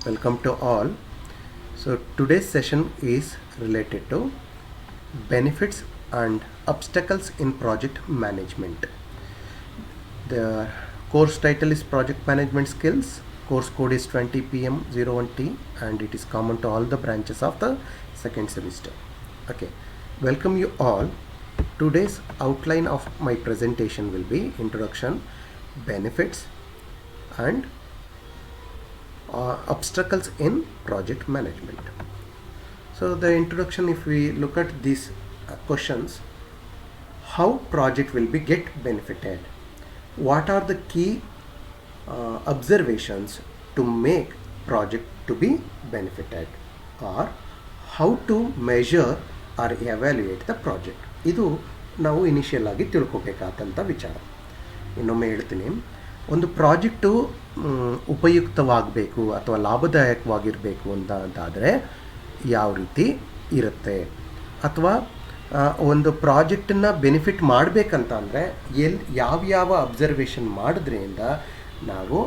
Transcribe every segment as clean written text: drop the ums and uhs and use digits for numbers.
Welcome to all. So today's session is related to benefits and obstacles in project management. The course title is Project Management Skills. Course code is 20PM01T and it is common to all the branches of the second semester. Okay, welcome you all. Today's outline of my presentation will be introduction, benefits and obstacles in project management. So the introduction, if we look at these questions, how project will be get benefited, what are the key observations to make project to be benefited, or how to measure or evaluate the project. ಇದು ನಾವು initial ಆಗಿ ತಿಳ್ಕೊಬೇಕಾದಂಥ ವಿಚಾರ. ಇನ್ನೊಮ್ಮೆ ಹೇಳ್ತೀನಿ, ಒಂದು project ಉಪಯುಕ್ತವಾಗಬೇಕು ಅಥವಾ ಲಾಭದಾಯಕವಾಗಿರಬೇಕು ಅಂತಾದರೆ ಯಾವ ರೀತಿ ಇರುತ್ತೆ, ಅಥವಾ ಒಂದು ಪ್ರಾಜೆಕ್ಟನ್ನು ಬೆನಿಫಿಟ್ ಮಾಡಬೇಕಂತ ಅಂದರೆ ಯಾವ ಅಬ್ಸರ್ವೇಷನ್ ಮಾಡೋದ್ರಿಂದ ನಾವು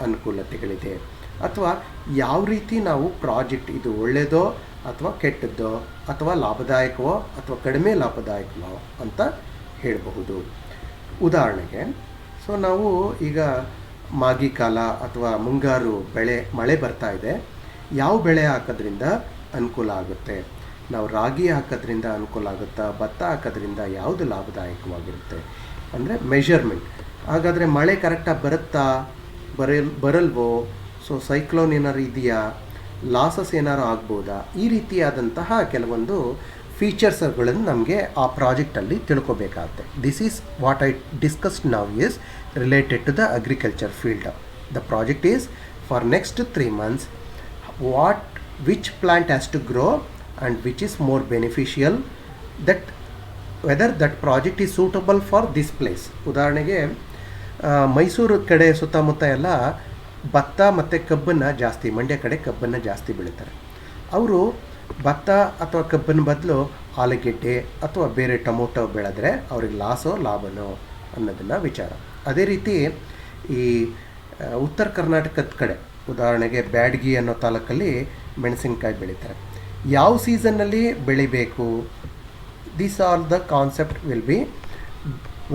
ಅನುಕೂಲತೆಗಳಿದೆ, ಅಥವಾ ಯಾವ ರೀತಿ ನಾವು ಪ್ರಾಜೆಕ್ಟ್ ಇದು ಒಳ್ಳೆಯದೋ ಅಥವಾ ಕೆಟ್ಟದ್ದೋ ಅಥವಾ ಲಾಭದಾಯಕವೋ ಅಥವಾ ಕಡಿಮೆ ಲಾಭದಾಯಕವೋ ಅಂತ ಹೇಳಬಹುದು. ಉದಾಹರಣೆಗೆ, ಸೊ ನಾವು ಈಗ ಮಾಗಿ ಕಾಲ ಅಥವಾ ಮುಂಗಾರು ಮಳೆ ಬರ್ತಾ ಇದೆ, ಯಾವ ಬೆಳೆ ಹಾಕೋದ್ರಿಂದ ಅನುಕೂಲ ಆಗುತ್ತೆ, ನಾವು ರಾಗಿ ಹಾಕೋದ್ರಿಂದ ಅನುಕೂಲ ಆಗುತ್ತಾ, ಭತ್ತ ಹಾಕೋದ್ರಿಂದ ಯಾವುದು ಲಾಭದಾಯಕವಾಗಿರುತ್ತೆ ಅಂದರೆ ಮೆಷರ್ಮೆಂಟ್. ಹಾಗಾದರೆ ಮಳೆ ಕರೆಕ್ಟಾಗಿ ಬರುತ್ತಾ ಬರಲ್ವೋ, ಸೊ ಸೈಕ್ಲೋನ್ ಏನಾರು ಇದೆಯಾ, ಲಾಸಸ್ ಏನಾರು ಆಗ್ಬೋದಾ, ಈ ರೀತಿಯಾದಂತಹ ಕೆಲವೊಂದು ಫೀಚರ್ಸ್ಗಳನ್ನು ನಮಗೆ ಆ ಪ್ರಾಜೆಕ್ಟಲ್ಲಿ ತಿಳ್ಕೊಬೇಕಾಗುತ್ತೆ. This is what I discussed now is related to the agriculture field. The project is for next 3 months, which plant has to grow and which is more beneficial, that whether that project is suitable for this place. ಉದಾಹರಣೆಗೆ ಮೈಸೂರು ಕಡೆ ಸುತ್ತಮುತ್ತ ಎಲ್ಲ ಭತ್ತ ಮತ್ತು ಕಬ್ಬನ್ನು ಜಾಸ್ತಿ, ಮಂಡ್ಯ ಕಡೆ ಕಬ್ಬನ್ನು ಜಾಸ್ತಿ ಬೆಳೀತಾರೆ. ಅವರು ಭತ್ತ ಅಥವಾ ಕಬ್ಬಿನ ಬದಲು ಆಲೂಗೆಡ್ಡೆ ಅಥವಾ ಬೇರೆ ಟೊಮೊಟೊ ಬೆಳೆದ್ರೆ ಅವ್ರಿಗೆ ಲಾಸೋ ಲಾಭನೋ ಅನ್ನೋದನ್ನು ವಿಚಾರ. ಅದೇ ರೀತಿ ಈ ಉತ್ತರ ಕರ್ನಾಟಕದ ಕಡೆ ಉದಾಹರಣೆಗೆ ಬ್ಯಾಡಗಿ ಅನ್ನೋ ತಾಲೂಕಲ್ಲಿ ಮೆಣಸಿನ್ಕಾಯಿ ಬೆಳೀತಾರೆ. ಯಾವ ಸೀಸನ್ನಲ್ಲಿ ಬೆಳಿಬೇಕು, these are the concept will be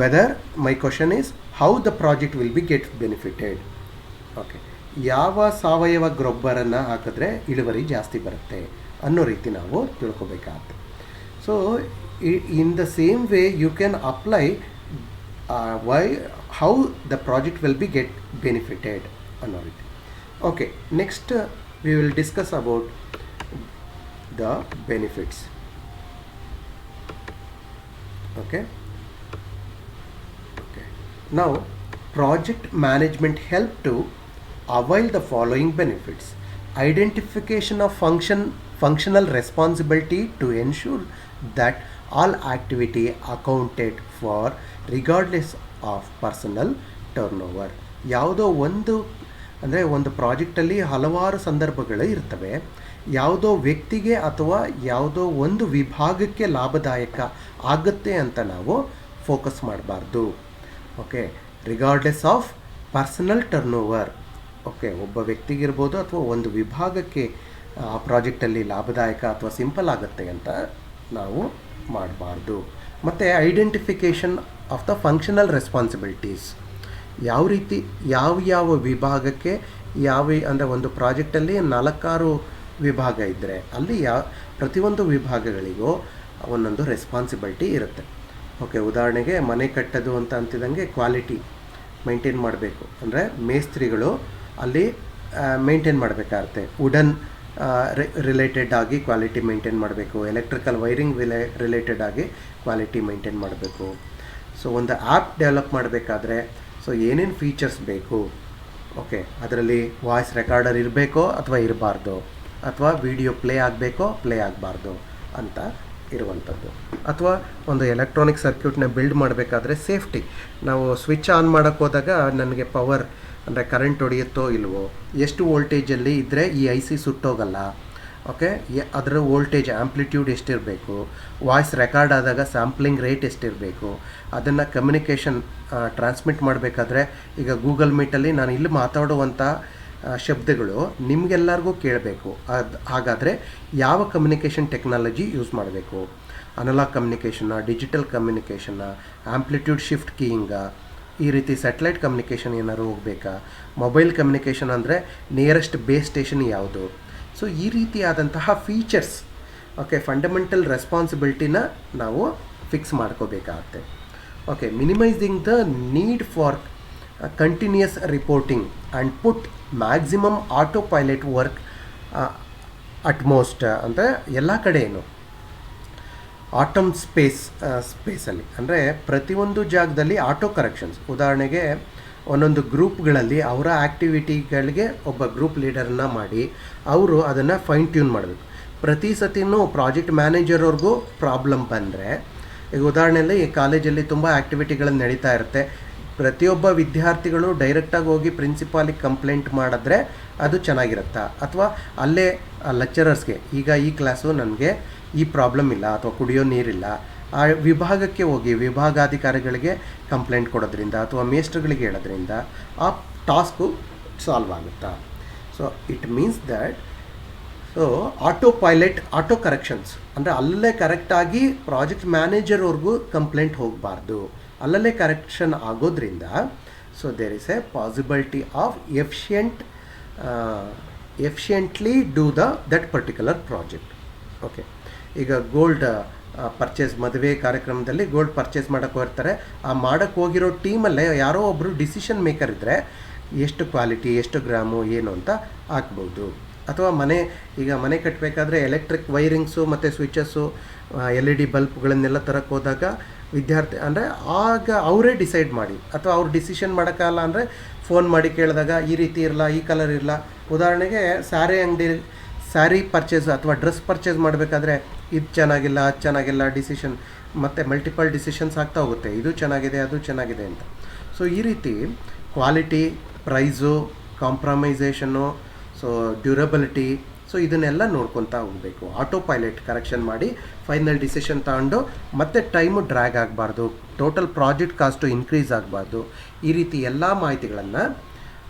whether my question is how the project will be get benefited. Okay, ಯಾವ ಸಾವಯವ ಗೊಬ್ಬರನ್ನು ಹಾಕಿದ್ರೆ ಇಳುವರಿ ಜಾಸ್ತಿ ಬರುತ್ತೆ ಅನ್ನೋ ರೀತಿ ನಾವು ತಿಳ್ಕೊಬೇಕಾಗುತ್ತೆ. So in the same way you can apply how the project will be get benefited ಅನ್ನೋ ರೀತಿ. Okay, next we will discuss about the benefits. Okay, now project management help to avail the following benefits: identification of functional responsibility to ensure that all activity accounted for regardless of personal turnover. ಯಾವುದೋ ಒಂದು ಅಂದರೆ ಒಂದು ಪ್ರಾಜೆಕ್ಟಲ್ಲಿ ಹಲವಾರು ಸಂದರ್ಭಗಳು ಇರ್ತವೆ, ಯಾವುದೋ ವ್ಯಕ್ತಿಗೆ ಅಥವಾ ಯಾವುದೋ ಒಂದು ವಿಭಾಗಕ್ಕೆ ಲಾಭದಾಯಕ ಆಗುತ್ತೆ ಅಂತ ನಾವು ಫೋಕಸ್ ಮಾಡಬಾರ್ದು. Okay, regardless of personal turnover. Okay, ಒಬ್ಬ ವ್ಯಕ್ತಿಗಿರ್ಬೋದು ಅಥವಾ ಒಂದು ವಿಭಾಗಕ್ಕೆ ಆ ಪ್ರಾಜೆಕ್ಟಲ್ಲಿ ಲಾಭದಾಯಕ ಅಥವಾ ಸಿಂಪಲ್ ಆಗುತ್ತೆ ಅಂತ ನಾವು ಮಾಡಬಾರ್ದು. ಮತ್ತು identification of the functional responsibilities, ಯಾವ ರೀತಿ ಯಾವ ವಿಭಾಗಕ್ಕೆ ಅಂದರೆ ಒಂದು ಪ್ರಾಜೆಕ್ಟಲ್ಲಿ 4-6 ವಿಭಾಗ ಇದ್ದರೆ ಅಲ್ಲಿ ಪ್ರತಿಯೊಂದು ವಿಭಾಗಗಳಿಗೂ ಒಂದೊಂದು ರೆಸ್ಪಾನ್ಸಿಬಿಲಿಟಿ ಇರುತ್ತೆ. ಓಕೆ, ಉದಾಹರಣೆಗೆ ಮನೆ ಕಟ್ಟೋದು ಅಂತ ಅಂತಿದ್ದಂಗೆ ಕ್ವಾಲಿಟಿ ಮೈಂಟೈನ್ ಮಾಡಬೇಕು ಅಂದರೆ ಮೇಸ್ತ್ರಿಗಳು ಅಲ್ಲಿ ಮೇಂಟೈನ್ ಮಾಡಬೇಕಾಗುತ್ತೆ. ವುಡನ್ ರಿಲೇಟೆಡ್ ಆಗಿ ಕ್ವಾಲಿಟಿ ಮೇಂಟೈನ್ ಮಾಡಬೇಕು, ಎಲೆಕ್ಟ್ರಿಕಲ್ ವೈರಿಂಗ್ ರಿಲೇಟೆಡ್ ಆಗಿ ಕ್ವಾಲಿಟಿ ಮೇಂಟೈನ್ ಮಾಡಬೇಕು. ಸೊ ಒಂದು ಆ್ಯಪ್ ಡೆವಲಪ್ ಮಾಡಬೇಕಾದ್ರೆ ಸೊ ಏನೇನು ಫೀಚರ್ಸ್ ಬೇಕು, ಓಕೆ, ಅದರಲ್ಲಿ ವಾಯ್ಸ್ ರೆಕಾರ್ಡರ್ ಇರಬೇಕೋ ಅಥವಾ ಇರಬಾರ್ದು, ಅಥವಾ ವಿಡಿಯೋ ಪ್ಲೇ ಆಗಬಾರ್ದು ಅಂತ ಇರುವಂಥದ್ದು. ಅಥವಾ ಒಂದು ಎಲೆಕ್ಟ್ರಾನಿಕ್ ಸರ್ಕ್ಯೂಟ್ನ ಬಿಲ್ಡ್ ಮಾಡಬೇಕಾದ್ರೆ ಸೇಫ್ಟಿ, ನಾವು ಸ್ವಿಚ್ ಆನ್ ಮಾಡೋಕ್ಕೆ ಹೋದಾಗ ನನಗೆ ಪವರ್ ಅಂದರೆ ಕರೆಂಟ್ ಹೊಡೆಯುತ್ತೋ ಇಲ್ವೋ, ಎಷ್ಟು ವೋಲ್ಟೇಜಲ್ಲಿ ಇದ್ದರೆ ಈ ಐ ಸಿ ಸುಟ್ಟೋಗಲ್ಲ, ಓಕೆ, ಅದರ ವೋಲ್ಟೇಜ್ ಆ್ಯಂಪ್ಲಿಟ್ಯೂಡ್ ಎಷ್ಟಿರಬೇಕು, ವಾಯ್ಸ್ ರೆಕಾರ್ಡ್ ಆದಾಗ ಸ್ಯಾಂಪ್ಲಿಂಗ್ ರೇಟ್ ಎಷ್ಟಿರಬೇಕು, ಅದನ್ನು ಕಮ್ಯುನಿಕೇಷನ್ ಟ್ರಾನ್ಸ್ಮಿಟ್ ಮಾಡಬೇಕಾದ್ರೆ ಈಗ ಗೂಗಲ್ ಮೀಟಲ್ಲಿ ನಾನು ಇಲ್ಲಿ ಮಾತಾಡುವಂಥ ಶಬ್ದಗಳು ನಿಮಗೆಲ್ಲರಿಗೂ ಕೇಳಬೇಕು. ಹಾಗಾದರೆ ಯಾವ ಕಮ್ಯುನಿಕೇಷನ್ ಟೆಕ್ನಾಲಜಿ ಯೂಸ್ ಮಾಡಬೇಕು? ಅನಲಾಗ್ ಕಮ್ಯುನಿಕೇಷನ್ನ, ಡಿಜಿಟಲ್ ಕಮ್ಯುನಿಕೇಷನ್ನ, ಆಂಪ್ಲಿಟ್ಯೂಡ್ ಶಿಫ್ಟ್ ಕೀಯಿಂಗ, ಈ ರೀತಿ ಸ್ಯಾಟಲೈಟ್ ಕಮ್ಯುನಿಕೇಷನ್ ಏನಾದ್ರು ಹೋಗಬೇಕಾ? ಮೊಬೈಲ್ ಕಮ್ಯುನಿಕೇಷನ್ ಅಂದರೆ ನಿಯರೆಸ್ಟ್ ಬೇಸ್ ಸ್ಟೇಷನ್ ಯಾವುದು? ಸೊ ಈ ರೀತಿಯಾದಂತಹ ಫೀಚರ್ಸ್, ಓಕೆ, ಫಂಡಮೆಂಟಲ್ ರೆಸ್ಪಾನ್ಸಿಬಿಲಿಟಿನ ನಾವು ಫಿಕ್ಸ್ ಮಾಡ್ಕೋಬೇಕಾಗತ್ತೆ. Okay, minimising the need for continuous reporting and put maximum autopilot work utmost ಅಂದರೆ ಎಲ್ಲ ಕಡೆಯೂ ಆಟಮ್ ಸ್ಪೇಸಲ್ಲಿ ಅಂದರೆ ಪ್ರತಿಯೊಂದು ಜಾಗದಲ್ಲಿ ಆಟೋ ಕರೆಕ್ಷನ್ಸ್. ಉದಾಹರಣೆಗೆ ಒಂದೊಂದು ಗ್ರೂಪ್ಗಳಲ್ಲಿ ಅವರ ಆ್ಯಕ್ಟಿವಿಟಿಗಳಿಗೆ ಒಬ್ಬ ಗ್ರೂಪ್ ಲೀಡರನ್ನ ಮಾಡಿ ಅವರು ಅದನ್ನು ಫೈನ್ ಟ್ಯೂನ್ ಮಾಡಬೇಕು. ಪ್ರತಿ ಸತಿನೂ ಪ್ರಾಜೆಕ್ಟ್ ಮ್ಯಾನೇಜರ್ವ್ರಿಗೂ ಪ್ರಾಬ್ಲಮ್ ಬಂದರೆ, ಈಗ ಉದಾಹರಣೆಯಲ್ಲಿ ಈ ಕಾಲೇಜಲ್ಲಿ ತುಂಬ ಆ್ಯಕ್ಟಿವಿಟಿಗಳು ನಡೀತಾ ಇರುತ್ತೆ, ಪ್ರತಿಯೊಬ್ಬ ವಿದ್ಯಾರ್ಥಿಗಳು ಡೈರೆಕ್ಟಾಗಿ ಹೋಗಿ ಪ್ರಿನ್ಸಿಪಾಲಿಗೆ ಕಂಪ್ಲೇಂಟ್ ಮಾಡಿದ್ರೆ ಅದು ಚೆನ್ನಾಗಿರುತ್ತಾ? ಅಥವಾ ಅಲ್ಲೇ ಲೆಕ್ಚರರ್ಸ್ಗೆ ಈಗ ಈ ಕ್ಲಾಸು ನನಗೆ ಈ ಪ್ರಾಬ್ಲಮ್ ಇಲ್ಲ ಅಥವಾ ಕುಡಿಯೋ ನೀರಿಲ್ಲ, ಆ ವಿಭಾಗಕ್ಕೆ ಹೋಗಿ ವಿಭಾಗಾಧಿಕಾರಿಗಳಿಗೆ ಕಂಪ್ಲೇಂಟ್ ಕೊಡೋದ್ರಿಂದ ಅಥವಾ ಮೇಸ್ಟ್ರುಗಳಿಗೆ ಹೇಳೋದ್ರಿಂದ ಆ ಟಾಸ್ಕು ಸಾಲ್ವ್ ಆಗುತ್ತಾ? So it means that auto pilot, auto corrections ಅಂದರೆ ಅಲ್ಲೇ ಕರೆಕ್ಟಾಗಿ ಪ್ರಾಜೆಕ್ಟ್ ಮ್ಯಾನೇಜರ್ವರೆಗೂ ಕಂಪ್ಲೇಂಟ್ ಹೋಗಬಾರ್ದು, ಅಲ್ಲಲ್ಲೇ ಕರೆಕ್ಷನ್ ಆಗೋದ್ರಿಂದ so there is a possibility of efficiently do that particular project. Okay, ಈಗ ಗೋಲ್ಡ್ ಪರ್ಚೇಸ್, ಮದುವೆ ಕಾರ್ಯಕ್ರಮದಲ್ಲಿ ಗೋಲ್ಡ್ ಪರ್ಚೇಸ್ ಮಾಡೋಕ್ಕೆ ಹೋಗ್ತಾರೆ, ಆ ಮಾಡೋಕ್ಕೆ ಹೋಗಿರೋ ಟೀಮಲ್ಲೇ ಯಾರೋ ಒಬ್ಬರು ಡಿಸಿಷನ್ ಮೇಕರ್ ಇದ್ದರೆ ಎಷ್ಟು ಕ್ವಾಲಿಟಿ, ಎಷ್ಟು ಗ್ರಾಮು, ಏನು ಅಂತ ಹಾಕ್ಬೋದು. ಅಥವಾ ಈಗ ಮನೆ ಕಟ್ಟಬೇಕಾದ್ರೆ ಎಲೆಕ್ಟ್ರಿಕ್ ವೈರಿಂಗ್ಸು ಮತ್ತು ಸ್ವಿಚಸ್ಸು, LED ಬಲ್ಪ್ಗಳನ್ನೆಲ್ಲ ತರಕ್ಕೆ ಹೋದಾಗ ವಿದ್ಯಾರ್ಥಿ ಅಂದರೆ ಆಗ ಅವರೇ ಡಿಸೈಡ್ ಮಾಡಿ, ಅಥವಾ ಅವ್ರು ಡಿಸಿಷನ್ ಮಾಡೋಕ್ಕಲ್ಲ ಅಂದರೆ ಫೋನ್ ಮಾಡಿ ಕೇಳಿದಾಗ ಈ ರೀತಿ ಇರಲ್ಲ, ಈ ಕಲರ್ ಇರಲ್ಲ. ಉದಾಹರಣೆಗೆ ಸ್ಯಾರಿ ಪರ್ಚೇಸ್ ಅಥವಾ ಡ್ರೆಸ್ ಪರ್ಚೇಸ್ ಮಾಡಬೇಕಾದ್ರೆ ಇದು ಚೆನ್ನಾಗಿಲ್ಲ, ಅದು ಚೆನ್ನಾಗಿಲ್ಲ, ಡಿಸಿಷನ್ ಮತ್ತು ಮಲ್ಟಿಪಲ್ ಡಿಸಿಷನ್ಸ್ ಆಗ್ತಾ ಹೋಗುತ್ತೆ, ಇದು ಚೆನ್ನಾಗಿದೆ, ಅದು ಚೆನ್ನಾಗಿದೆ ಅಂತ. ಸೊ ಈ ರೀತಿ ಕ್ವಾಲಿಟಿ, ಪ್ರೈಸು, ಕಾಂಪ್ರಮೈಸೇಷನ್ನು, ಸೊ ಡ್ಯೂರಬಿಲಿಟಿ, ಸೊ ಇದನ್ನೆಲ್ಲ ನೋಡ್ಕೊತಾ ಹೋಗಬೇಕು. ಆಟೋ ಪೈಲಟ್ ಕರೆಕ್ಷನ್ ಮಾಡಿ ಫೈನಲ್ ಡಿಸಿಷನ್ ತಗೊಂಡು ಮತ್ತೆ ಟೈಮು ಡ್ರ್ಯಾಗ್ ಆಗಬಾರ್ದು, ಟೋಟಲ್ ಪ್ರಾಜೆಕ್ಟ್ ಕಾಸ್ಟು ಇನ್ಕ್ರೀಸ್ ಆಗಬಾರ್ದು. ಈ ರೀತಿ ಎಲ್ಲ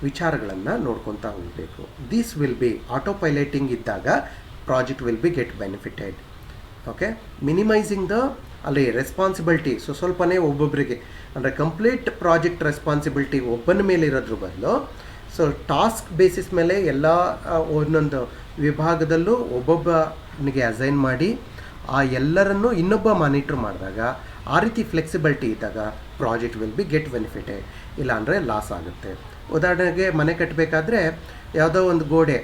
ವಿಚಾರಗಳನ್ನು ನೋಡ್ಕೊತಾ ಹೋಗಬೇಕು. This will be auto piloting ಇದ್ದಾಗ project will be get benefited. Okay, minimising ಅಲ್ಲಿ ರೆಸ್ಪಾನ್ಸಿಬಿಲಿಟಿ, ಸೊ ಸ್ವಲ್ಪನೇ ಒಬ್ಬೊಬ್ಬರಿಗೆ ಅಂದರೆ ಕಂಪ್ಲೀಟ್ ಪ್ರಾಜೆಕ್ಟ್ ರೆಸ್ಪಾನ್ಸಿಬಿಲಿಟಿ ಒಬ್ಬನ ಮೇಲೆ ಇರೋದ್ರ ಬದಲು ಸೊ ಟಾಸ್ಕ್ ಬೇಸಿಸ್ ಮೇಲೆ ಎಲ್ಲ ಒಂದೊಂದು ವಿಭಾಗದಲ್ಲೂ ಒಬ್ಬೊಬ್ಬನಿಗೆ ಅಸೈನ್ ಮಾಡಿ ಆ ಎಲ್ಲರನ್ನೂ ಇನ್ನೊಬ್ಬ ಮಾನಿಟ್ರ್ ಮಾಡಿದಾಗ, ಆ ರೀತಿ ಫ್ಲೆಕ್ಸಿಬಿಲಿಟಿ ಇದ್ದಾಗ project will be get benefited, ಇಲ್ಲಾಂದರೆ ಲಾಸ್ ಆಗುತ್ತೆ. ಉದಾಹರಣೆಗೆ ಮನೆ ಕಟ್ಟಬೇಕಾದ್ರೆ ಯಾವುದೋ ಒಂದು ಗೋಡೆ,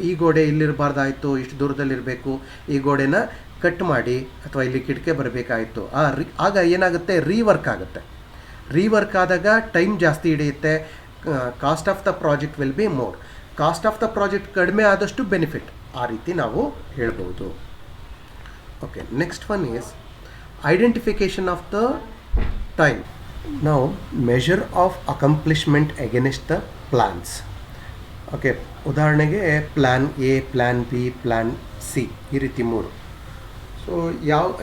ಈ ಗೋಡೆ ಇಲ್ಲಿರಬಾರ್ದಾಯಿತು, ಇಷ್ಟು ದೂರದಲ್ಲಿರಬೇಕು, ಈ ಗೋಡೆನ ಕಟ್ ಮಾಡಿ ಅಥವಾ ಇಲ್ಲಿ ಕಿಟಕಿ ಬರಬೇಕಾಯಿತು, ಆಗ ಏನಾಗುತ್ತೆ, ರೀವರ್ಕ್ ಆದಾಗ ಟೈಮ್ ಜಾಸ್ತಿ ಹಿಡಿಯುತ್ತೆ, cost of the project will be more. Cost of the project ಕಡಿಮೆ ಆದಷ್ಟು ಬೆನಿಫಿಟ್, ಆ ರೀತಿ ನಾವು ಹೇಳ್ಬೋದು. Okay, next one is identification of the time. ನಾವು measure of accomplishment against the plans. Okay, ಉದಾಹರಣೆಗೆ plan A, plan B, plan C, ಈ ರೀತಿ 3. ಸೊ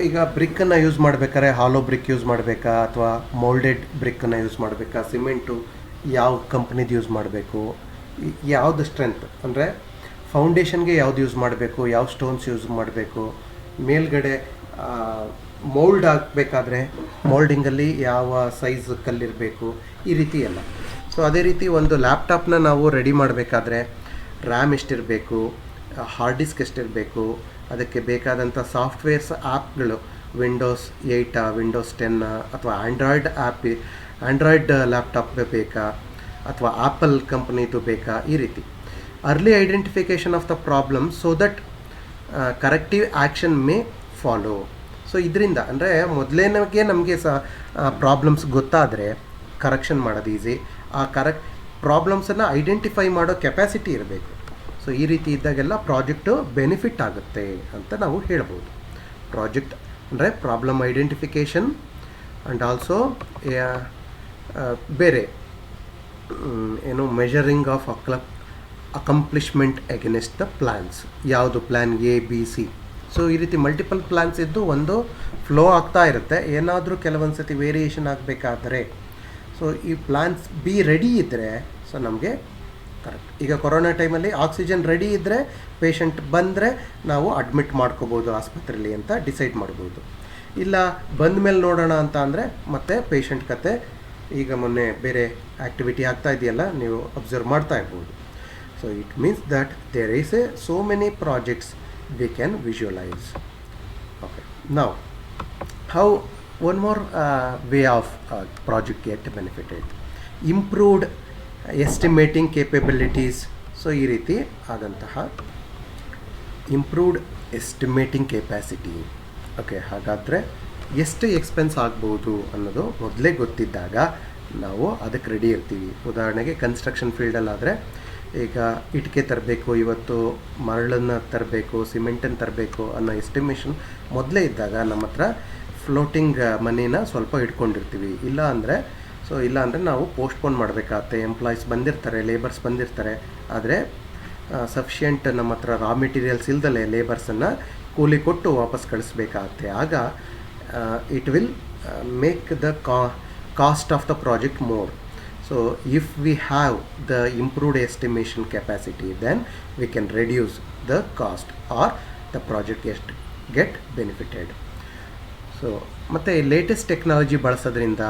ಈಗ ಬ್ರಿಕ್ಕನ್ನು ಯೂಸ್ ಮಾಡಬೇಕಾದ್ರೆ ಹಾಲೋ ಬ್ರಿಕ್ ಯೂಸ್ ಮಾಡಬೇಕಾ ಅಥವಾ ಮೋಲ್ಡೆಡ್ ಬ್ರಿಕ್ಕನ್ನು ಯೂಸ್ ಮಾಡಬೇಕಾ, ಸಿಮೆಂಟು ಯಾವ ಕಂಪ್ನಿದು ಯೂಸ್ ಮಾಡಬೇಕು, ಯಾವುದು ಸ್ಟ್ರೆಂತ್ ಅಂದರೆ ಫೌಂಡೇಶನ್ಗೆ ಯಾವ್ದು ಯೂಸ್ ಮಾಡಬೇಕು, ಯಾವ ಸ್ಟೋನ್ಸ್ ಯೂಸ್ ಮಾಡಬೇಕು, ಮೇಲ್ಗಡೆ ಮೋಲ್ಡ್ ಆಗಬೇಕಾದ್ರೆ ಮೋಲ್ಡಿಂಗಲ್ಲಿ ಯಾವ ಸೈಜ್ ಕಲ್ಲಿರಬೇಕು, ಈ ರೀತಿ ಎಲ್ಲ. ಸೊ ಅದೇ ರೀತಿ ಒಂದು ಲ್ಯಾಪ್ಟಾಪ್ನ ನಾವು ರೆಡಿ ಮಾಡಬೇಕಾದ್ರೆ ರ್ಯಾಮ್ ಎಷ್ಟಿರಬೇಕು, ಹಾರ್ಡ್ ಡಿಸ್ಕ್ ಎಷ್ಟಿರಬೇಕು, ಅದಕ್ಕೆ ಬೇಕಾದಂಥ ಸಾಫ್ಟ್ವೇರ್ಸ್ ಆ್ಯಪ್ಗಳು ವಿಂಡೋಸ್ 8, ವಿಂಡೋಸ್ 10 ಅಥವಾ ಆ್ಯಂಡ್ರಾಯ್ಡ್ ಲ್ಯಾಪ್ಟಾಪ್ ಬೇಕಾ ಅಥವಾ ಆ್ಯಪಲ್ ಕಂಪ್ನಿದು ಬೇಕಾ, ಈ ರೀತಿ early identification of the problem so that corrective action May follow. So ಇದರಿಂದ ಅಂದರೆ ಮೊದಲೇನಾಗೆ ನಮಗೆ ಪ್ರಾಬ್ಲಮ್ಸ್ ಗೊತ್ತಾದರೆ ಕರೆಕ್ಷನ್ ಮಾಡೋದು ಈಸಿ, ಆ ಪ್ರಾಬ್ಲಮ್ಸನ್ನು ಐಡೆಂಟಿಫೈ ಮಾಡೋ ಕೆಪಾಸಿಟಿ ಇರಬೇಕು. ಸೊ ಈ ರೀತಿ ಇದ್ದಾಗೆಲ್ಲ ಪ್ರಾಜೆಕ್ಟು ಬೆನಿಫಿಟ್ ಆಗುತ್ತೆ ಅಂತ ನಾವು ಹೇಳ್ಬೋದು. ಪ್ರಾಜೆಕ್ಟ್ ಅಂದರೆ ಪ್ರಾಬ್ಲಮ್ ಐಡೆಂಟಿಫಿಕೇಷನ್ ಆ್ಯಂಡ್ ಆಲ್ಸೋ ಬೇರೆ measuring of accomplishment against the plans, ಯಾವುದು plan A, B, C. So ಈ ರೀತಿ ಮಲ್ಟಿಪಲ್ ಪ್ಲ್ಯಾನ್ಸ್ ಇದ್ದು ಒಂದು ಫ್ಲೋ ಆಗ್ತಾ ಇರುತ್ತೆ. ಏನಾದರೂ ಕೆಲವೊಂದು ಸತಿ ವೇರಿಯೇಷನ್ ಆಗಬೇಕಾದ್ರೆ ಸೊ ಈ ಪ್ಲ್ಯಾನ್ಸ್ ಬಿ ರೆಡಿ ಇದ್ದರೆ ಸೊ ನಮಗೆ ಕರೆಕ್ಟ್. ಈಗ ಕೊರೋನಾ ಟೈಮಲ್ಲಿ ಆಕ್ಸಿಜನ್ ರೆಡಿ ಇದ್ದರೆ ಪೇಷಂಟ್ ಬಂದರೆ ನಾವು ಅಡ್ಮಿಟ್ ಮಾಡ್ಕೋಬೋದು ಆಸ್ಪತ್ರೆಯಲ್ಲಿ ಅಂತ ಡಿಸೈಡ್ ಮಾಡ್ಬೋದು. ಇಲ್ಲ ಬಂದ ಮೇಲೆ ನೋಡೋಣ ಅಂತ ಅಂದರೆ ಮತ್ತೆ ಪೇಷಂಟ್ ಕತೆ ಈಗ ಮೊನ್ನೆ ಬೇರೆ ಆ್ಯಕ್ಟಿವಿಟಿ ಆಗ್ತಾ ಇದೆಯಲ್ಲ, ನೀವು ಅಬ್ಸರ್ವ್ ಮಾಡ್ತಾ ಇರ್ಬೋದು. So it means that there is so many projects we can visualise. Okay, ನಾವು how one more way of project get benefited, improved estimating capabilities. So ಈ ರೀತಿ ಆದಂತಹ ಇಂಪ್ರೂವ್ಡ್ ಎಸ್ಟಿಮೇಟಿಂಗ್ ಕೆಪ್ಯಾಸಿಟಿ. ಓಕೆ, ಹಾಗಾದರೆ ಎಷ್ಟು ಎಕ್ಸ್ಪೆನ್ಸ್ ಆಗ್ಬೋದು ಅನ್ನೋದು ಮೊದಲೇ ಗೊತ್ತಿದ್ದಾಗ ನಾವು ಅದಕ್ಕೆ ರೆಡಿ ಇರ್ತೀವಿ. ಉದಾಹರಣೆಗೆ ಕನ್ಸ್ಟ್ರಕ್ಷನ್ ಫೀಲ್ಡಲ್ಲಾದರೆ ಈಗ ಇಟ್ಟಿಗೆ ತರಬೇಕು, ಇವತ್ತು ಮರಳನ್ನು ತರಬೇಕು, ಸಿಮೆಂಟನ್ನು ತರಬೇಕು ಅನ್ನೋ ಎಸ್ಟಿಮೇಷನ್ ಮೊದಲೇ ಇದ್ದಾಗ ನಮ್ಮ ಹತ್ರ ಫ್ಲೋಟಿಂಗ್ ಮನಿನ ಸ್ವಲ್ಪ ಇಟ್ಕೊಂಡಿರ್ತೀವಿ. ಇಲ್ಲ ಅಂದರೆ ನಾವು ಪೋಸ್ಟ್ಪೋನ್ ಮಾಡಬೇಕಾಗತ್ತೆ. ಎಂಪ್ಲಾಯೀಸ್ ಬಂದಿರ್ತಾರೆ, ಲೇಬರ್ಸ್ ಬಂದಿರ್ತಾರೆ, ಆದರೆ ಸಫಿಷಿಯೆಂಟ್ ನಮ್ಮ ಹತ್ರ ರಾ ಮೆಟೀರಿಯಲ್ಸ್ ಇಲ್ದಲೆ ಲೇಬರ್ಸನ್ನು ಕೂಲಿ ಕೊಟ್ಟು ವಾಪಸ್ ಕಳಿಸ್ಬೇಕಾಗತ್ತೆ. ಆಗ it will make the cost of the project more. So if we have the improved estimation capacity, then we can reduce the cost or the project get benefited. So ಮತ್ತು latest technology ಬಳಸೋದ್ರಿಂದ,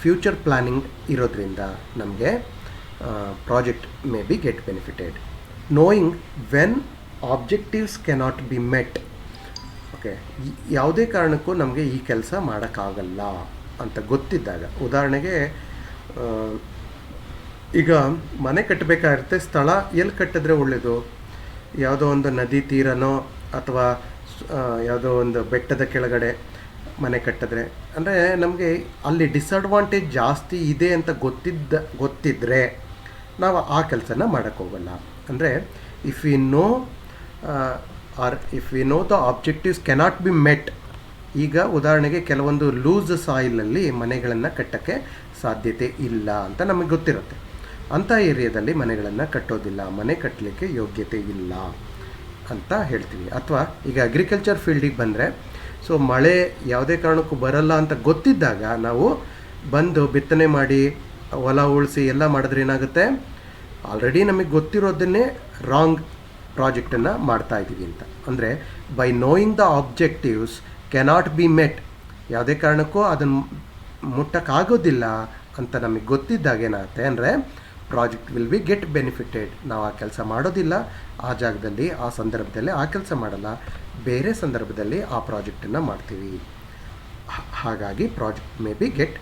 future planning ಇರೋದ್ರಿಂದ ನಮಗೆ project may be get benefited. Knowing when objectives cannot be met. Okay, ಯಾವುದೇ ಕಾರಣಕ್ಕೂ ನಮಗೆ ಈ ಕೆಲಸ ಮಾಡೋಕ್ಕಾಗಲ್ಲ ಅಂತ ಗೊತ್ತಿದ್ದಾಗ, ಉದಾಹರಣೆಗೆ ಈಗ ಮನೆ ಕಟ್ಟಬೇಕಾಗಿರುತ್ತೆ, ಸ್ಥಳ ಎಲ್ಲಿ ಕಟ್ಟಿದ್ರೆ ಒಳ್ಳೆಯದು, ಯಾವುದೋ ಒಂದು ನದಿ ತೀರನೋ ಅಥವಾ ಯಾವುದೋ ಒಂದು ಬೆಟ್ಟದ ಕೆಳಗಡೆ ಮನೆ ಕಟ್ಟಿದ್ರೆ, ಅಂದರೆ ನಮಗೆ ಅಲ್ಲಿ ಡಿಸಡ್ವಾಂಟೇಜ್ ಜಾಸ್ತಿ ಇದೆ ಅಂತ ಗೊತ್ತಿದ್ದರೆ ನಾವು ಆ ಕೆಲಸನ ಮಾಡೋಕ್ಕೋಗಲ್ಲ. ಅಂದರೆ if we know the objectives cannot be met. ಈಗ ಉದಾಹರಣೆಗೆ ಕೆಲವೊಂದು ಲೂಸ್ ಸಾಯಿಲಲ್ಲಿ ಮನೆಗಳನ್ನು ಕಟ್ಟೋಕ್ಕೆ ಸಾಧ್ಯತೆ ಇಲ್ಲ ಅಂತ ನಮಗೆ ಗೊತ್ತಿರುತ್ತೆ. ಅಂಥ ಏರಿಯಾದಲ್ಲಿ ಮನೆಗಳನ್ನು ಕಟ್ಟೋದಿಲ್ಲ, ಮನೆ ಕಟ್ಟಲಿಕ್ಕೆ ಯೋಗ್ಯತೆ ಇಲ್ಲ ಅಂತ ಹೇಳ್ತೀವಿ. ಅಥವಾ ಈಗ ಅಗ್ರಿಕಲ್ಚರ್ ಫೀಲ್ಡಿಗೆ ಬಂದರೆ, ಸೊ ಮಳೆ ಯಾವುದೇ ಕಾರಣಕ್ಕೂ ಬರಲ್ಲ ಅಂತ ಗೊತ್ತಿದ್ದಾಗ ನಾವು ಬಂದು ಬಿತ್ತನೆ ಮಾಡಿ ಹೊಲ ಉಳಿಸಿ ಎಲ್ಲ ಮಾಡಿದ್ರೆ ಏನಾಗುತ್ತೆ, ಆಲ್ರೆಡಿ ನಮಗೆ ಗೊತ್ತಿರೋದನ್ನೇ ರಾಂಗ್ ಪ್ರಾಜೆಕ್ಟನ್ನು ಮಾಡ್ತಾಯಿದ್ದೀವಿ ಅಂತ. ಅಂದರೆ by knowing the objectives cannot be met, ಯಾವುದೇ ಕಾರಣಕ್ಕೂ ಅದನ್ನು ಮುಟ್ಟಕ್ಕಾಗೋದಿಲ್ಲ ಅಂತ ನಮಗೆ ಗೊತ್ತಿದ್ದಾಗ ಏನಾಗುತ್ತೆ ಅಂದರೆ project will be get benefited. ನಾವು ಆ ಕೆಲಸ ಮಾಡೋದಿಲ್ಲ, ಆ ಜಾಗದಲ್ಲಿ ಆ ಸಂದರ್ಭದಲ್ಲಿ ಆ ಕೆಲಸ ಮಾಡಲ್ಲ, ಬೇರೆ ಸಂದರ್ಭದಲ್ಲಿ ಆ ಪ್ರಾಜೆಕ್ಟನ್ನು ಮಾಡ್ತೀವಿ. ಹಾಗಾಗಿ project may be get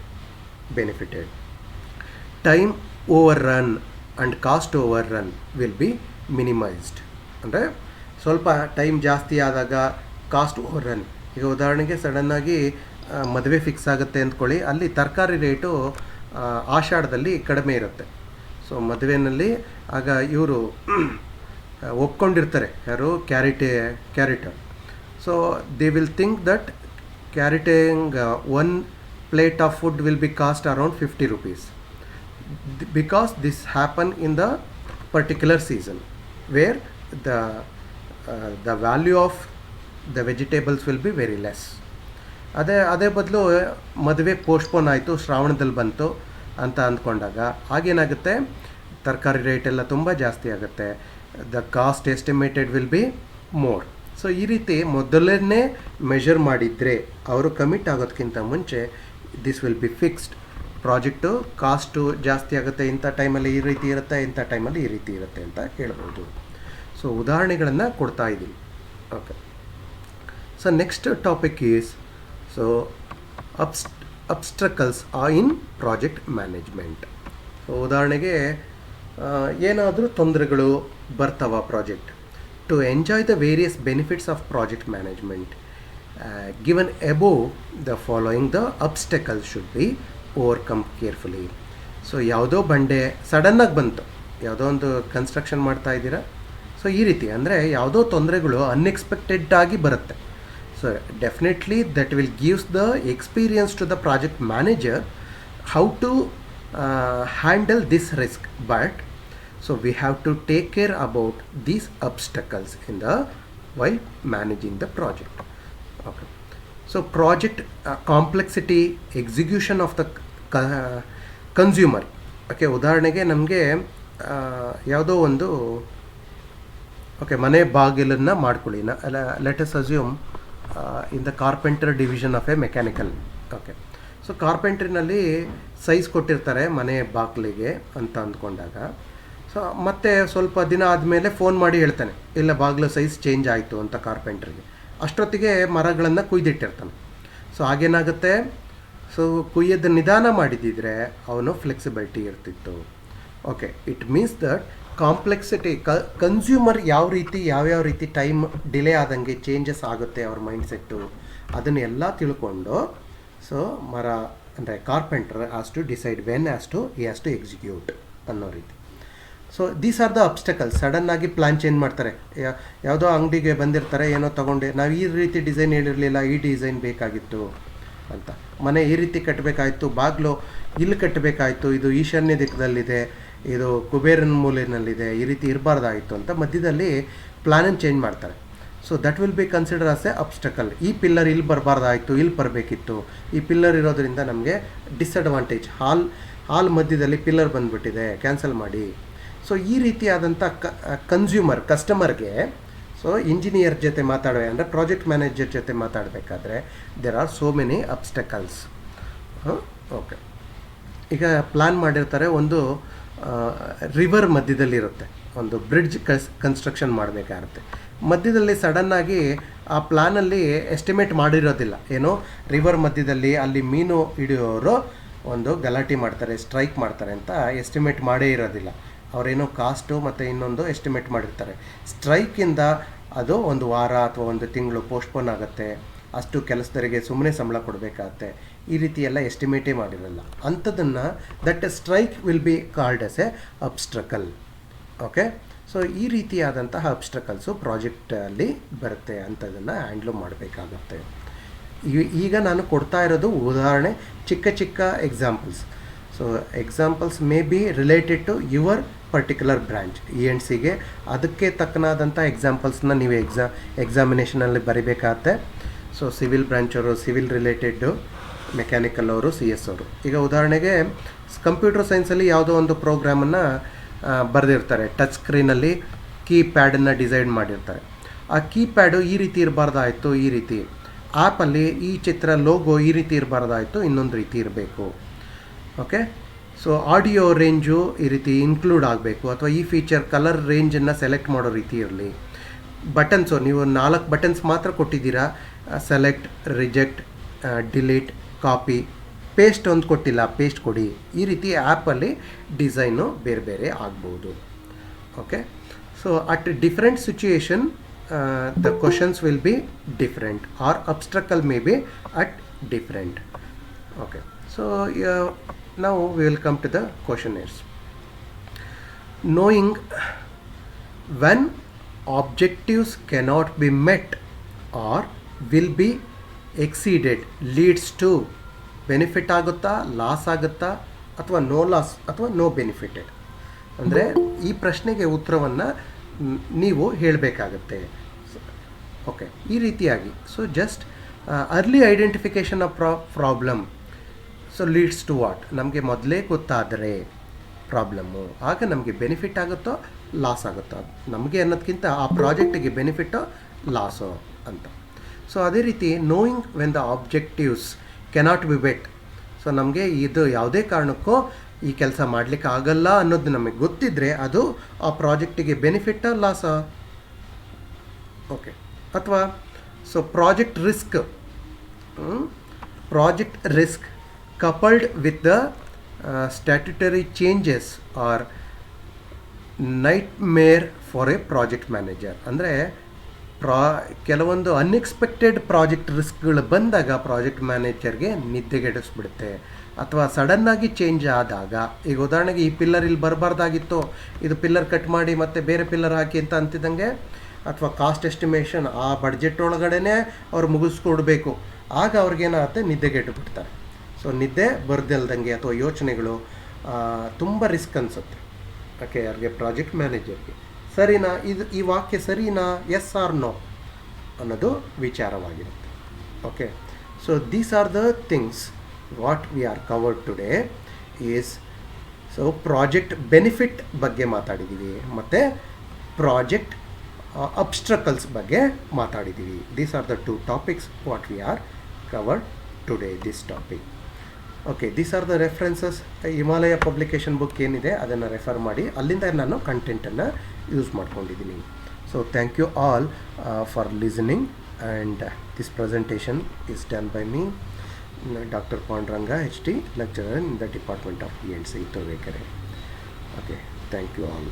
benefited. Time over run and cost over run will be minimised. ಅಂದರೆ ಸ್ವಲ್ಪ ಟೈಮ್ ಜಾಸ್ತಿ ಆದಾಗ ಕಾಸ್ಟ್ ಓವರ್ ರನ್. ಈಗ ಉದಾಹರಣೆಗೆ ಸಡನ್ನಾಗಿ ಮದುವೆ ಫಿಕ್ಸ್ ಆಗುತ್ತೆ ಅಂದ್ಕೊಳ್ಳಿ, ಅಲ್ಲಿ ತರಕಾರಿ ರೇಟು ಆಷಾಢದಲ್ಲಿ ಕಡಿಮೆ ಇರುತ್ತೆ. ಸೊ ಮದುವೆಯಲ್ಲಿ ಆಗ ಇವರು ಒಪ್ಕೊಂಡಿರ್ತಾರೆ, ಯಾರು caterer. So they will think that catering one plate of food will be cost around 50 rupees, because this happen in the particular season where the value of the vegetables will be very less. ಅದೇ ಬದಲು ಮದುವೆ postpone ಆಯಿತು, ಶ್ರಾವಣದಲ್ಲಿ ಬಂತು ಅಂತ ಅಂದ್ಕೊಂಡಾಗ ಆಗೇನಾಗುತ್ತೆ, ತರಕಾರಿ ರೇಟೆಲ್ಲ ತುಂಬ ಜಾಸ್ತಿ ಆಗುತ್ತೆ. The cost estimated will be more. So ಈ ರೀತಿ ಮೊದಲನೇ ಮೆಷರ್ ಮಾಡಿದರೆ ಅವರು ಕಮಿಟ್ ಆಗೋದಕ್ಕಿಂತ ಮುಂಚೆ this will B fixed. Project cost ಜಾಸ್ತಿ ಆಗುತ್ತೆ, ಇಂಥ ಟೈಮಲ್ಲಿ ಈ ರೀತಿ ಇರುತ್ತೆ, ಇಂಥ ಟೈಮಲ್ಲಿ ಈ ರೀತಿ ಇರುತ್ತೆ ಅಂತ ಹೇಳ್ಬೋದು. ಸೊ ಉದಾಹರಣೆಗಳನ್ನು ಕೊಡ್ತಾ ಇದ್ದೀನಿ. Okay, so next topic is obstacles in project management. So ಉದಾಹರಣೆಗೆ ಏನಾದರೂ ತೊಂದರೆಗಳು ಬರ್ತಾವ project. To enjoy the various benefits of project management given above the following the obstacles should be overcome carefully. So ಯಾವುದೋ ಬಂಡೆ ಸಡನ್ನಾಗಿ ಬಂತು, ಯಾವುದೋ ಒಂದು ಕನ್ಸ್ಟ್ರಕ್ಷನ್ ಮಾಡ್ತಾ ಇದ್ದೀರಾ, ಸೊ ಈ ರೀತಿ ಅಂದರೆ ಯಾವುದೋ ತೊಂದರೆಗಳು ಅನ್ಎಕ್ಸ್ಪೆಕ್ಟೆಡ್ ಆಗಿ ಬರುತ್ತೆ. So definitely that will gives the experience to the project manager how to handle this risk. But so we have to take care about these obstacles in the while managing the project. Okay. So project complexity, execution of the consumer. Okay, ಉದಾಹರಣೆಗೆ ನಮಗೆ ಯಾವುದೋ ಒಂದು okay ಮನೆ ಬಾಗಿಲನ್ನು ಮಾಡ್ಕೊಳ್ಳಿ let us assume in the carpenter division of a mechanical. Okay, so ಕಾರ್ಪೆಂಟ್ರಿನಲ್ಲಿ size ಕೊಟ್ಟಿರ್ತಾರೆ ಮನೆ ಬಾಗಿಲಿಗೆ ಅಂತ ಅಂದ್ಕೊಂಡಾಗ, ಸೊ ಮತ್ತೆ ಸ್ವಲ್ಪ ದಿನ ಆದಮೇಲೆ ಫೋನ್ ಮಾಡಿ ಹೇಳ್ತಾನೆ ಇಲ್ಲ ಬಾಗಿಲು ಸೈಜ್ ಚೇಂಜ್ ಆಯಿತು ಅಂತ ಕಾರ್ಪೆಂಟ್ರಿಗೆ. ಅಷ್ಟೊತ್ತಿಗೆ ಮರಗಳನ್ನು ಕುಯ್ದಿಟ್ಟಿರ್ತಾನೆ. ಸೊ ಆಗೇನಾಗುತ್ತೆ, ಸೊ ಕುಯ್ಯೋದು ನಿಧಾನ ಮಾಡಿದ್ದಿದ್ರೆ ಅವನು ಫ್ಲೆಕ್ಸಿಬಿಲಿಟಿ ಇರ್ತಿತ್ತು. Okay, it means that complexity consumer ಯಾವ್ಯಾವ ರೀತಿ ಟೈಮ್ ಡಿಲೇ ಆದಂಗೆ ಚೇಂಜಸ್ ಆಗುತ್ತೆ ಅವ್ರ ಮೈಂಡ್ಸೆಟ್ಟು, ಅದನ್ನೆಲ್ಲ ತಿಳ್ಕೊಂಡು ಸೊ ಮರ ಅಂದರೆ carpenter has to decide when he has to execute ಅನ್ನೋ ರೀತಿ. So these are the obstacles. ಸಡನ್ನಾಗಿ ಪ್ಲ್ಯಾನ್ ಚೇಂಜ್ ಮಾಡ್ತಾರೆ, ಯಾವುದೋ ಅಂಗಡಿಗೆ ಬಂದಿರ್ತಾರೆ, ಏನೋ ತೊಗೊಂಡೆ ನಾವು ಈ ರೀತಿ ಡಿಸೈನ್ ಹೇಳಿರಲಿಲ್ಲ, ಈ ಡಿಸೈನ್ ಬೇಕಾಗಿತ್ತು ಅಂತ. ಮನೆ ಈ ರೀತಿ ಕಟ್ಟಬೇಕಾಯ್ತು, ಬಾಗಿಲು ಇಲ್ಲಿ ಕಟ್ಟಬೇಕಾಯ್ತು, ಇದು ಈಶಾನ್ಯ ದಿಕ್ಕದಲ್ಲಿದೆ, ಇದು ಕುಬೇರನ ಮೂಲೆಯಲ್ಲಿದೆ, ಈ ರೀತಿ ಇರಬಾರ್ದಾಯಿತು ಅಂತ ಮಧ್ಯದಲ್ಲಿ ಪ್ಲ್ಯಾನನ್ನು ಚೇಂಜ್ ಮಾಡ್ತಾರೆ. So that will be consider as A obstacle. ಈ ಪಿಲ್ಲರ್ ಇಲ್ಲಿ ಬರಬಾರ್ದಾಯಿತು, ಇಲ್ಲಿ ಬರಬೇಕಿತ್ತು, ಈ ಪಿಲ್ಲರ್ ಇರೋದರಿಂದ ನಮಗೆ ಡಿಸ್ಅಡ್ವಾಂಟೇಜ್. ಹಾಲ್ ಮಧ್ಯದಲ್ಲಿ ಪಿಲ್ಲರ್ ಬಂದುಬಿಟ್ಟಿದೆ, ಕ್ಯಾನ್ಸಲ್ ಮಾಡಿ. ಸೊ ಈ ರೀತಿಯಾದಂಥ ಕಸ್ಟಮರ್ಗೆ ಸೊ ಇಂಜಿನಿಯರ್ ಜೊತೆ ಅಂದರೆ ಪ್ರಾಜೆಕ್ಟ್ ಮ್ಯಾನೇಜರ್ ಜೊತೆ ಮಾತಾಡಬೇಕಾದ್ರೆ there are so many obstacles. Okay, ಈಗ ಪ್ಲ್ಯಾನ್ ಮಾಡಿರ್ತಾರೆ, ಒಂದು ರಿವರ್ ಮಧ್ಯದಲ್ಲಿರುತ್ತೆ, ಒಂದು ಬ್ರಿಡ್ಜ್ ಕನ್ಸ್ಟ್ರಕ್ಷನ್ ಮಾಡಬೇಕಾಗುತ್ತೆ. ಮಧ್ಯದಲ್ಲಿ ಸಡನ್ನಾಗಿ ಆ ಪ್ಲ್ಯಾನಲ್ಲಿ ಎಸ್ಟಿಮೇಟ್ ಮಾಡಿರೋದಿಲ್ಲ, ಏನೋ ರಿವರ್ ಮಧ್ಯದಲ್ಲಿ ಅಲ್ಲಿ ಮೀನು ಹಿಡಿಯೋರು ಒಂದು ಗಲಾಟೆ ಮಾಡ್ತಾರೆ, ಸ್ಟ್ರೈಕ್ ಮಾಡ್ತಾರೆ ಅಂತ ಎಸ್ಟಿಮೇಟ್ ಮಾಡೇ ಇರೋದಿಲ್ಲ. ಅವರೇನೋ ಕಾಸ್ಟು ಮತ್ತು ಇನ್ನೊಂದು ಎಸ್ಟಿಮೇಟ್ ಮಾಡಿರ್ತಾರೆ. ಸ್ಟ್ರೈಕಿಂದ ಅದು ಒಂದು ವಾರ ಅಥವಾ ಒಂದು ತಿಂಗಳು ಪೋಸ್ಟ್ಪೋನ್ ಆಗುತ್ತೆ, ಅಷ್ಟು ಕೆಲಸದವರಿಗೆ ಸುಮ್ಮನೆ ಸಂಬಳ ಕೊಡಬೇಕಾಗತ್ತೆ, ಈ ರೀತಿ ಎಲ್ಲ ಎಸ್ಟಿಮೇಟೇ ಮಾಡಿರಲ್ಲ. ಅಂಥದ್ದನ್ನು that strike will be called as a obstacle. Okay, so ಈ ರೀತಿಯಾದಂತಹ ಅಬ್ಸ್ಟ್ರಕಲ್ಸು ಪ್ರಾಜೆಕ್ಟಲ್ಲಿ ಬರುತ್ತೆ, ಅಂಥದ್ದನ್ನು ಹ್ಯಾಂಡ್ಲು ಮಾಡಬೇಕಾಗತ್ತೆ. ಈಗ ನಾನು ಕೊಡ್ತಾ ಇರೋದು ಉದಾಹರಣೆ, ಚಿಕ್ಕ examples. So examples may be related to your particular branch. ENCಗೆ ಅದಕ್ಕೆ ತಕ್ಕನಾದಂಥ ಎಕ್ಸಾಂಪಲ್ಸ್ನ ನೀವು ಎಕ್ಸಾಮಿನೇಷನಲ್ಲಿ ಬರಿಬೇಕಾಗತ್ತೆ. ಸೊ ಸಿವಿಲ್ ಬ್ರ್ಯಾಂಚವರು ಸಿವಿಲ್ ರಿಲೇಟೆಡ್ಡು, ಮೆಕ್ಯಾನಿಕಲ್ ಅವರು CS ಅವರು. ಈಗ ಉದಾಹರಣೆಗೆ ಕಂಪ್ಯೂಟರ್ ಸೈನ್ಸಲ್ಲಿ ಯಾವುದೋ ಒಂದು ಪ್ರೋಗ್ರಾಮನ್ನು ಬರೆದಿರ್ತಾರೆ, ಟಚ್ ಸ್ಕ್ರೀನಲ್ಲಿ ಕೀಪ್ಯಾಡನ್ನು ಡಿಸೈನ್ ಮಾಡಿರ್ತಾರೆ. ಆ ಕೀಪ್ಯಾಡು ಈ ರೀತಿ ಇರಬಾರ್ದಾಯಿತು, ಈ ರೀತಿ ಆ್ಯಪಲ್ಲಿ ಈ ಚಿತ್ರ ಲೋಗೋ ಈ ರೀತಿ ಇರಬಾರ್ದಾಯಿತು, ಇನ್ನೊಂದು ರೀತಿ ಇರಬೇಕು. ಓಕೆ, ಸೊ ಆಡಿಯೋ ರೇಂಜು ಈ ರೀತಿ ಇನ್ಕ್ಲೂಡ್ ಆಗಬೇಕು, ಅಥವಾ ಈ ಫೀಚರ್ ಕಲರ್ ರೇಂಜನ್ನು ಸೆಲೆಕ್ಟ್ ಮಾಡೋ ರೀತಿ ಇರಲಿ. ಬಟನ್ಸು ನೀವು 4 ಬಟನ್ಸ್ ಮಾತ್ರ ಕೊಟ್ಟಿದ್ದೀರಾ, select, reject, delete, copy, paste ಒಂದು ಕೊಟ್ಟಿಲ್ಲ, ಪೇಸ್ಟ್ ಕೊಡಿ. ಈ ರೀತಿ ಆ್ಯಪಲ್ಲಿ ಡಿಸೈನು ಬೇರೆ ಬೇರೆ ಆಗ್ಬೋದು. Okay, so at different situation the questions will be different or obstacle may be at different. Okay, so now we will come to the questionnaires. Knowing when objectives cannot be met or will be exceeded leads to benefit ಆಗುತ್ತಾ, loss ಆಗುತ್ತಾ, ಅಥವಾ no loss ಅಥವಾ no benefited. ಅಂದರೆ ಈ ಪ್ರಶ್ನೆಗೆ ಉತ್ತರವನ್ನು ನೀವು ಹೇಳಬೇಕಾಗತ್ತೆ. ಓಕೆ, ಈ ರೀತಿಯಾಗಿ so just early identification of problem so leads to what, ನಮಗೆ ಮೊದಲೇ ಗೊತ್ತಾದರೆ ಪ್ರಾಬ್ಲಮ್ಮು, ಆಗ ನಮಗೆ ಬೆನಿಫಿಟ್ ಆಗುತ್ತೋ ಲಾಸ್ ಆಗುತ್ತೋ, ನಮಗೆ ಅನ್ನೋದಕ್ಕಿಂತ ಆ ಪ್ರಾಜೆಕ್ಟಿಗೆ ಬೆನಿಫಿಟ್ಟೋ ಲಾಸೋ ಅಂತ. ಸೊ ಅದೇ ರೀತಿ knowing when the objectives cannot be met. So ನಮಗೆ ಇದು ಯಾವುದೇ ಕಾರಣಕ್ಕೂ ಈ ಕೆಲಸ ಮಾಡಲಿಕ್ಕೆ ಆಗಲ್ಲ ಅನ್ನೋದು ನಮಗೆ ಗೊತ್ತಿದ್ದರೆ ಅದು ಆ ಪ್ರಾಜೆಕ್ಟಿಗೆ ಬೆನಿಫಿಟ್ಟೋ ಲಾಸೋ. ಓಕೆ, ಅಥವಾ so project risk coupled with the statutory changes or nightmare for a project manager. ಅಂದರೆ ಕೆಲವೊಂದು ಅನ್ಎಕ್ಸ್ಪೆಕ್ಟೆಡ್ ಪ್ರಾಜೆಕ್ಟ್ ರಿಸ್ಕ್ಗಳು ಬಂದಾಗ ಪ್ರಾಜೆಕ್ಟ್ ಮ್ಯಾನೇಜರ್ಗೆ ನಿದ್ದೆಗೆಡಿಸ್ಬಿಡುತ್ತೆ. ಅಥವಾ ಸಡನ್ನಾಗಿ ಚೇಂಜ್ ಆದಾಗ, ಈಗ ಉದಾಹರಣೆಗೆ ಈ ಪಿಲ್ಲರ್ ಇಲ್ಲಿ ಬರಬಾರ್ದಾಗಿತ್ತು, ಇದು ಪಿಲ್ಲರ್ ಕಟ್ ಮಾಡಿ ಮತ್ತೆ ಬೇರೆ ಪಿಲ್ಲರ್ ಹಾಕಿ ಅಂತ ಅಂತಿದ್ದಂಗೆ, ಅಥವಾ ಕಾಸ್ಟ್ ಎಸ್ಟಿಮೇಷನ್ ಆ ಬಡ್ಜೆಟ್ ಒಳಗಡೆ ಅವ್ರು ಮುಗಿಸ್ಕೊಡ್ಬೇಕು, ಆಗ ಅವ್ರಿಗೇನಾಗುತ್ತೆ, ನಿದ್ದೆಗೆಟ್ಟು ಸೊ ನಿದ್ದೆ ಬರ್ದಲ್ದಂಗೆ ಅಥವಾ ಯೋಚನೆಗಳು ತುಂಬ ರಿಸ್ಕ್ ಅನಿಸುತ್ತೆ. ಓಕೆ, ಯಾರಿಗೆ ಪ್ರಾಜೆಕ್ಟ್ ಮ್ಯಾನೇಜರ್ಗೆ ಸರಿನಾ, ಈ ವಾಕ್ಯ ಸರಿನಾ, ಎಸ್ ಆರ್ ನೋ ಅನ್ನೋದು ವಿಚಾರವಾಗಿರುತ್ತೆ. Okay, so these are the things what we are covered today is so project benefit ಬಗ್ಗೆ ಮಾತಾಡಿದ್ದೀವಿ, ಮತ್ತು ಪ್ರಾಜೆಕ್ಟ್ ಅಬ್ಸ್ಟ್ರಕಲ್ಸ್ ಬಗ್ಗೆ ಮಾತಾಡಿದ್ದೀವಿ. These are the 2 topics what we are covered today this topic. Okay, these are the references. Himalaya publication book ಏನಿದೆ ಅದನ್ನು refer ಮಾಡಿ, ಅಲ್ಲಿಂದ ನಾನು ಕಂಟೆಂಟನ್ನು ಯೂಸ್ ಮಾಡ್ಕೊಂಡಿದ್ದೀನಿ. So thank you all for listening, and this presentation is done by me, Dr. Panduranga HT, lecturer in the Department of E&C, Turuvekeರೆ. Okay, thank you all.